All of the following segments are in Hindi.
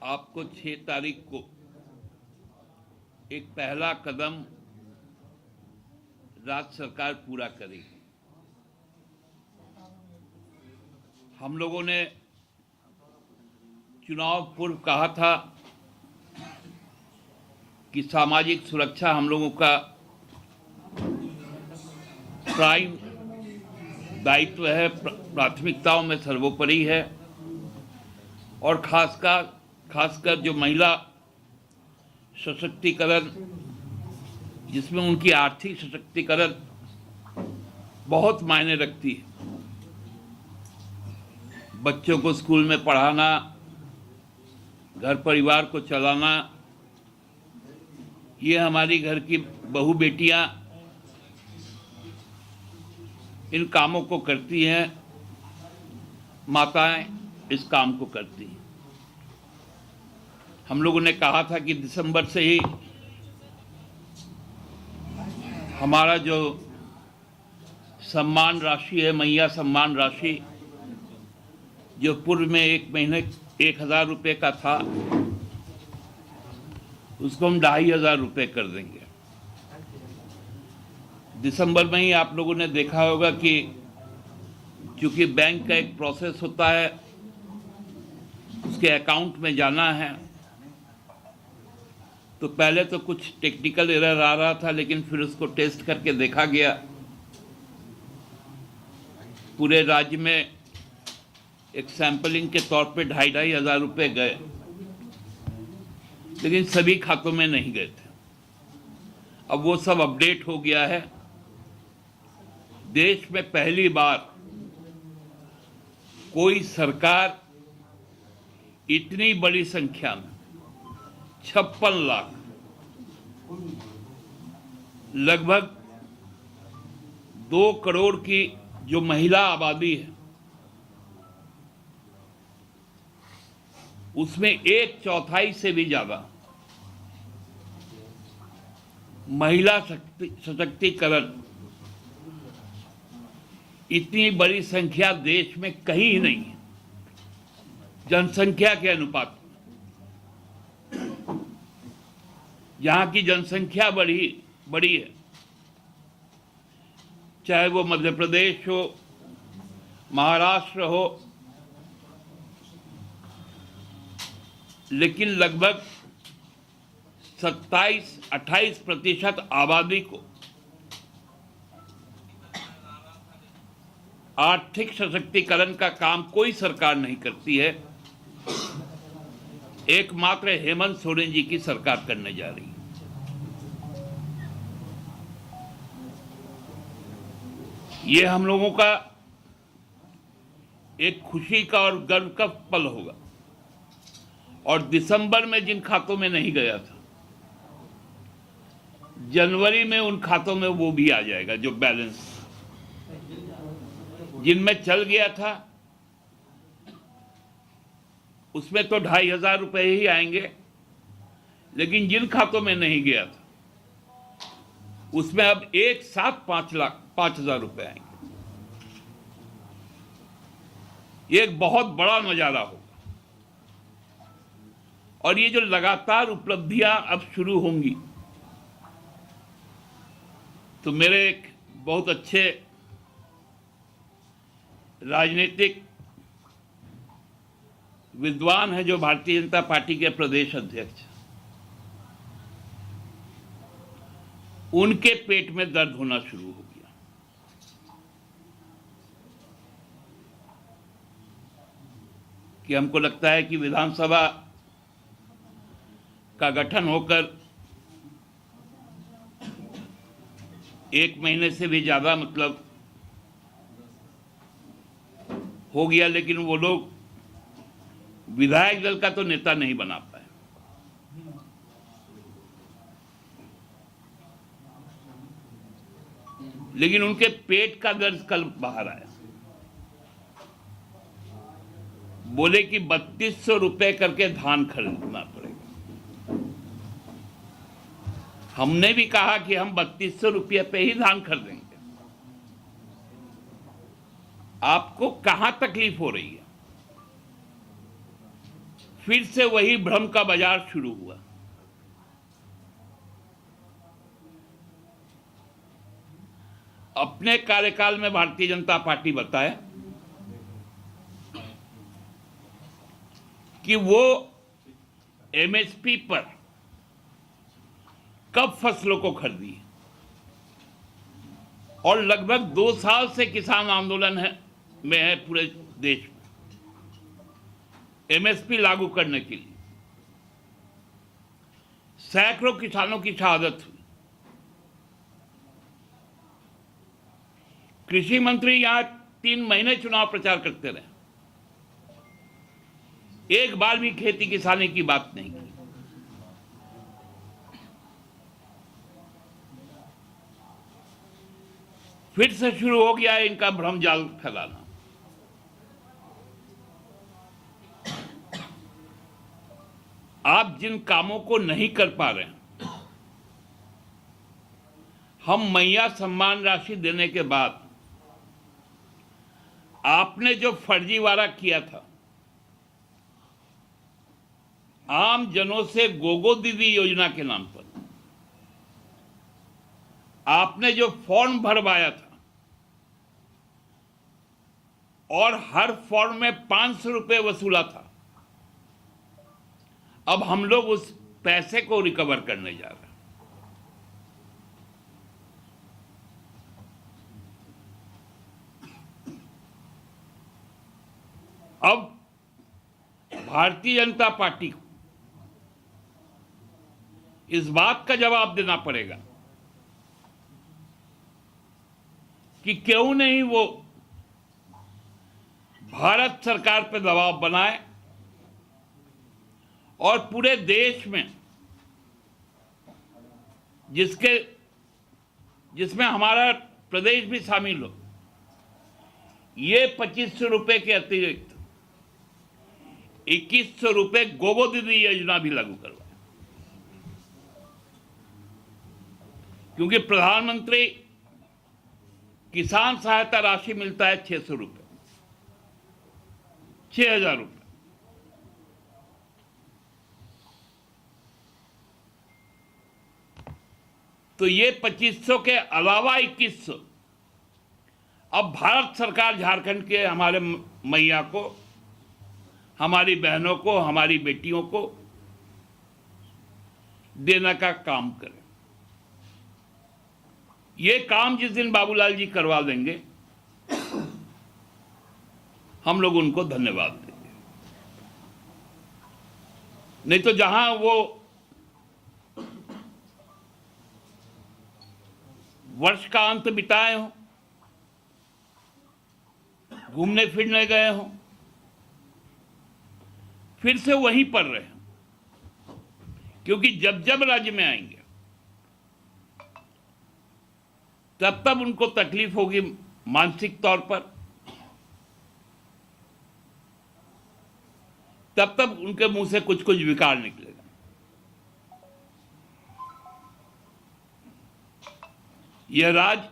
आपको 6 तारीख को एक पहला कदम राज्य सरकार पूरा करेगी। हम लोगों ने चुनाव पूर्व कहा था कि सामाजिक सुरक्षा हम लोगों का प्राइम दायित्व है, प्राथमिकताओं में सर्वोपरि है। और खासकर जो महिला सशक्तिकरण, जिसमें उनकी आर्थिक सशक्तिकरण बहुत मायने रखती है। बच्चों को स्कूल में पढ़ाना, घर परिवार को चलाना, ये हमारी घर की बहू बेटियां इन कामों को करती हैं, माताएं इस काम को करती हैं। हम लोगों ने कहा था कि दिसंबर से ही हमारा जो सम्मान राशि है, मैया सम्मान राशि, जो पूर्व में एक महीने 1,000 रुपये का था, उसको हम 2,500 रुपये कर देंगे। दिसंबर में ही आप लोगों ने देखा होगा कि चूंकि बैंक का एक प्रोसेस होता है, उसके अकाउंट में जाना है, तो पहले तो कुछ टेक्निकल एरर आ रहा था, लेकिन फिर उसको टेस्ट करके देखा गया। पूरे राज्य में एक सैंपलिंग के तौर पे 2,500 रुपये गए, लेकिन सभी खातों में नहीं गए थे। अब वो सब अपडेट हो गया है। देश में पहली बार कोई सरकार इतनी बड़ी संख्या में 56 लाख, लगभग 2 करोड़ की जो महिला आबादी है, उसमें 1/4 से भी ज्यादा महिला सशक्तिकरण, इतनी बड़ी संख्या देश में कहीं नहीं है जनसंख्या के अनुपात। यहाँ की जनसंख्या बड़ी है, चाहे वो मध्य प्रदेश हो, महाराष्ट्र हो, लेकिन लगभग 27-28% आबादी को आर्थिक सशक्तिकरण का काम कोई सरकार नहीं करती है। एकमात्र हेमंत सोरेन जी की सरकार करने जा रही है। ये हम लोगों का एक खुशी का और गर्व का पल होगा। और दिसंबर में जिन खातों में नहीं गया था, जनवरी में उन खातों में वो भी आ जाएगा। जो बैलेंस जिनमें चल गया था, उसमें तो 2,500 रुपये ही आएंगे, लेकिन जिन खातों में नहीं गया था, उसमें अब एक साथ 5,00,000 रुपये आएंगे। ये एक बहुत बड़ा नजारा होगा। और ये जो लगातार उपलब्धियां अब शुरू होंगी, तो मेरे एक बहुत अच्छे राजनीतिक विद्वान है, जो भारतीय जनता पार्टी के प्रदेश अध्यक्ष, उनके पेट में दर्द होना शुरू हो गया। कि हमको लगता है कि विधानसभा का गठन होकर 1 महीने से भी ज्यादा मतलब हो गया, लेकिन वो लोग विधायक दल का तो नेता नहीं बना पाए। लेकिन उनके पेट का दर्द कल बाहर आया। बोले कि 3,200 रुपए करके धान खरीदना पड़ेगा। हमने भी कहा कि हम 3,200 रुपये पे ही धान खरीदेंगे। आपको कहां तकलीफ हो रही है? फिर से वही भ्रम का बाजार शुरू हुआ। अपने कार्यकाल में भारतीय जनता पार्टी बताए कि वो एमएसपी पर कब फसलों को खरीदी, और लगभग 2 साल से किसान आंदोलन में है पूरे देश में एमएसपी लागू करने के लिए। सैकड़ों किसानों की शहादत हुई। कृषि मंत्री यहां 3 महीने चुनाव प्रचार करते रहे, एक बार भी खेती किसानी की बात नहीं की। फिर से शुरू हो गया है इनका भ्रम जाल फैलाना। आप जिन कामों को नहीं कर पा रहे हैं, हम मैया सम्मान राशि देने के बाद आपने जो फर्जीवाड़ा किया था, आम जनों से गोगो दीदी योजना के नाम पर आपने जो फॉर्म भरवाया था और हर फॉर्म में 500 रुपए वसूला था, अब हम लोग उस पैसे को रिकवर करने जा रहे हैं। अब भारतीय जनता पार्टी को इस बात का जवाब देना पड़ेगा कि क्यों नहीं वो भारत सरकार पर दबाव बनाए और पूरे देश में, जिसमें हमारा प्रदेश भी शामिल हो, ये 2500 रुपए के अतिरिक्त 2100 रुपए गोगो दीदी योजना भी लागू करवाए, क्योंकि प्रधानमंत्री किसान सहायता राशि मिलता है 600 रुपए, 6000 रुपए। तो ये 2500 के अलावा 2100 अब भारत सरकार झारखंड के हमारे मैया को, हमारी बहनों को, हमारी बेटियों को देने का काम करे। ये काम जिस दिन बाबूलाल जी करवा देंगे, हम लोग उनको धन्यवाद देंगे। नहीं तो जहां वो वर्ष का अंत बिताए हो, घूमने फिरने गए हो, फिर से वहीं पर रहे, क्योंकि जब जब राज्य में आएंगे तब तब उनको तकलीफ होगी मानसिक तौर पर, तब तब उनके मुंह से कुछ कुछ विकार निकलेगा। यह राज्य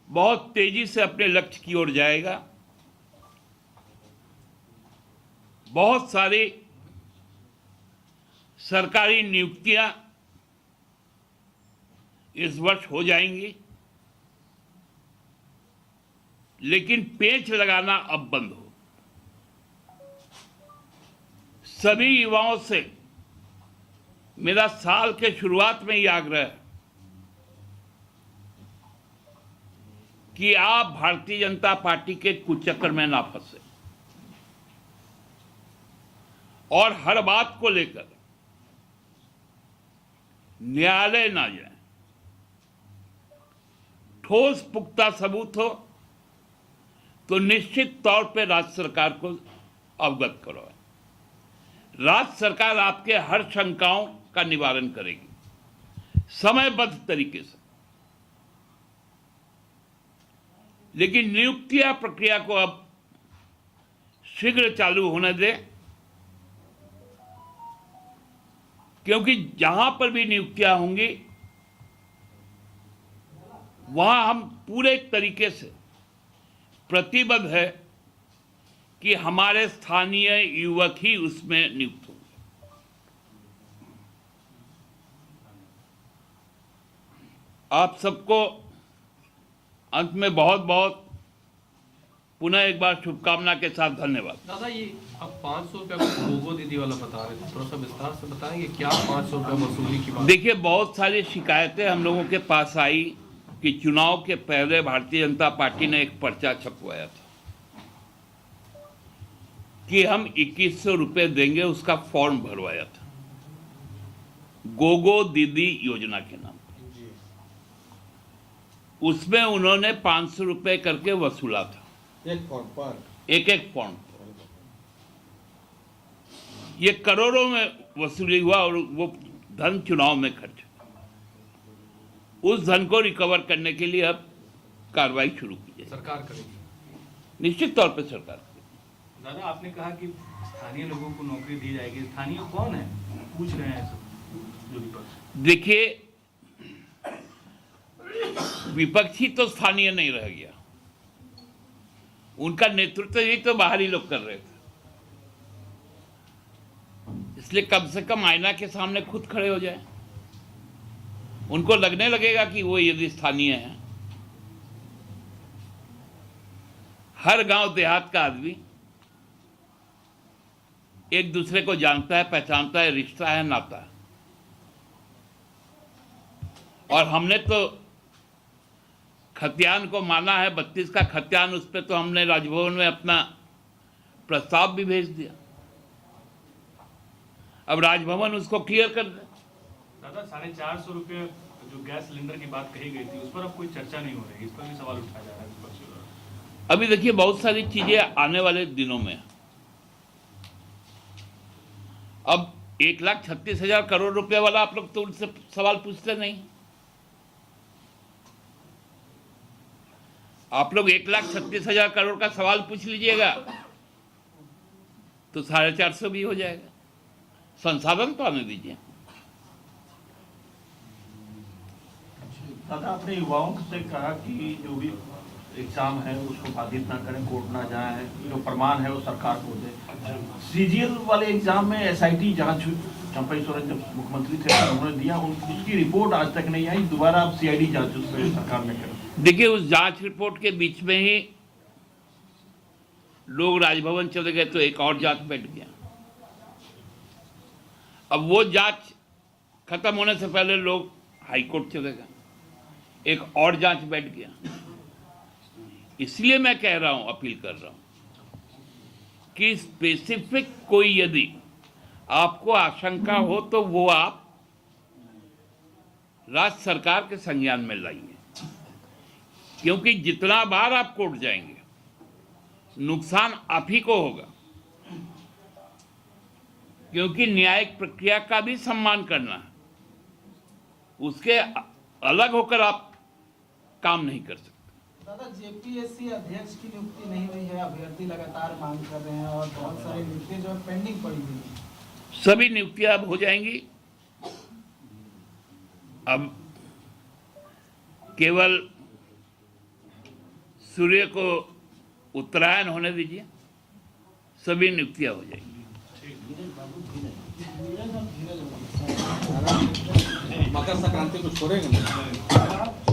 बहुत तेजी से अपने लक्ष्य की ओर जाएगा। बहुत सारी सरकारी नियुक्तियां इस वर्ष हो जाएंगी, लेकिन पेंच लगाना अब बंद हो। सभी युवाओं से मेरा साल के शुरुआत में ही आग्रह है कि आप भारतीय जनता पार्टी के कुचक्कर में ना फंसे और हर बात को लेकर न्यायालय ना जाए। ठोस पुख्ता सबूत हो तो निश्चित तौर पर राज्य सरकार को अवगत करो। राज्य सरकार आपके हर शंकाओं का निवारण करेगी समयबद्ध तरीके से, लेकिन नियुक्तियां प्रक्रिया को अब शीघ्र चालू होने दें, क्योंकि जहां पर भी नियुक्तियां होंगी वहां हम पूरे तरीके से प्रतिबद्ध है कि हमारे स्थानीय युवक ही उसमें नियुक्त होंगे। आप सबको अंत में बहुत बहुत पुनः एक बार शुभकामना के साथ धन्यवाद। दादा, ये अब 500 रुपया गोगो दीदी वाला बता रहे थे, थोड़ा सा विस्तार से बताएंगे क्या 500 रुपया वसूली की बात? देखिए, बहुत सारी शिकायतें हम लोगों के पास आई कि चुनाव के पहले भारतीय जनता पार्टी ने एक पर्चा छपवाया था कि हम 2100 रुपये देंगे, उसका फॉर्म भरवाया था गोगो दीदी योजना के नाम पर। उसमें उन्होंने 500 रुपये करके वसूला था एक फॉर्म पर, एक फॉर्म पर। ये करोड़ों में वसूली हुआ और वो धन चुनाव में खर्च। उस धन को रिकवर करने के लिए अब कार्रवाई शुरू की जाए। सरकार करेगी, निश्चित तौर पर सरकार करेगी। दादा, आपने कहा कि स्थानीय लोगों को नौकरी दी जाएगी। स्थानीय कौन है, पूछ रहे हैं सब जो विपक्ष। देखिए, विपक्षी तो स्थानीय नहीं रह गया, उनका नेतृत्व ही तो बाहरी लोग कर रहे थे। इसलिए कम से कम आईना के सामने खुद खड़े हो जाए, उनको लगने लगेगा कि वो यदि स्थानीय है। हर गांव देहात का आदमी एक दूसरे को जानता है, पहचानता है, रिश्ता है, नाता है। और हमने तो खतियान को माना है, 32 का खतियान, उस पर तो हमने राजभवन में अपना प्रस्ताव भी भेज दिया। अब राजभवन उसको क्लियर कर दे। दादा, 450 रुपये जो गैस सिलेंडर की बात कही गई थी, उस पर अब कोई चर्चा नहीं हो रही, इस पर भी सवाल उठाया जा रहा है विपक्ष द्वारा। अभी देखिए, बहुत सारी चीजें आने वाले दिनों में। अब 1,36,000 करोड़ रुपए वाला आप लोग तो उनसे सवाल पूछते नहीं। आप लोग 1,36,000 करोड़ का सवाल पूछ लीजिएगा तो 450 भी हो जाएगा। संसाधन तो आने दीजिए। दादा, आपने युवाओं से कहा कि जो भी एग्जाम है उसको बाधित ना करें, कोर्ट ना जाए, जो प्रमाण है वो सरकार को दे। सीजीएल वाले एग्जाम में एसआईटी जांच चंपई सोरेन जब मुख्यमंत्री थे उन्होंने दिया, उसकी रिपोर्ट आज तक नहीं आई। दोबारा अब सीआईडी जांच उस पर सरकार ने करें। देखिए, उस जांच रिपोर्ट के बीच में ही लोग राजभवन चले गए तो एक और जांच बैठ गया। अब वो जांच खत्म होने से पहले लोग हाईकोर्ट चले गए, एक और जांच बैठ गया। इसलिए मैं कह रहा हूं, अपील कर रहा हूं कि स्पेसिफिक कोई यदि आपको आशंका हो तो वो आप राज्य सरकार के संज्ञान में लाइए, क्योंकि जितना बार आप कोर्ट जाएंगे नुकसान आप ही को होगा। क्योंकि न्यायिक प्रक्रिया का भी सम्मान करना है, उसके अलग होकर आप काम नहीं कर सकते। दादा, जेपीएससी अध्यक्ष की नियुक्ति नहीं हुई है, अभ्यर्थी लगातार मांग कर रहे हैं और बहुत सारी नियुक्तियां जो पेंडिंग पड़ी हुई हैं। सभी नियुक्तियां अब हो जाएंगी। अब केवल सूर्य को उत्तरायण होने दीजिए, सभी नियुक्तियां हो जाएंगी। मकर संक्रांति को छोड़ेंगे।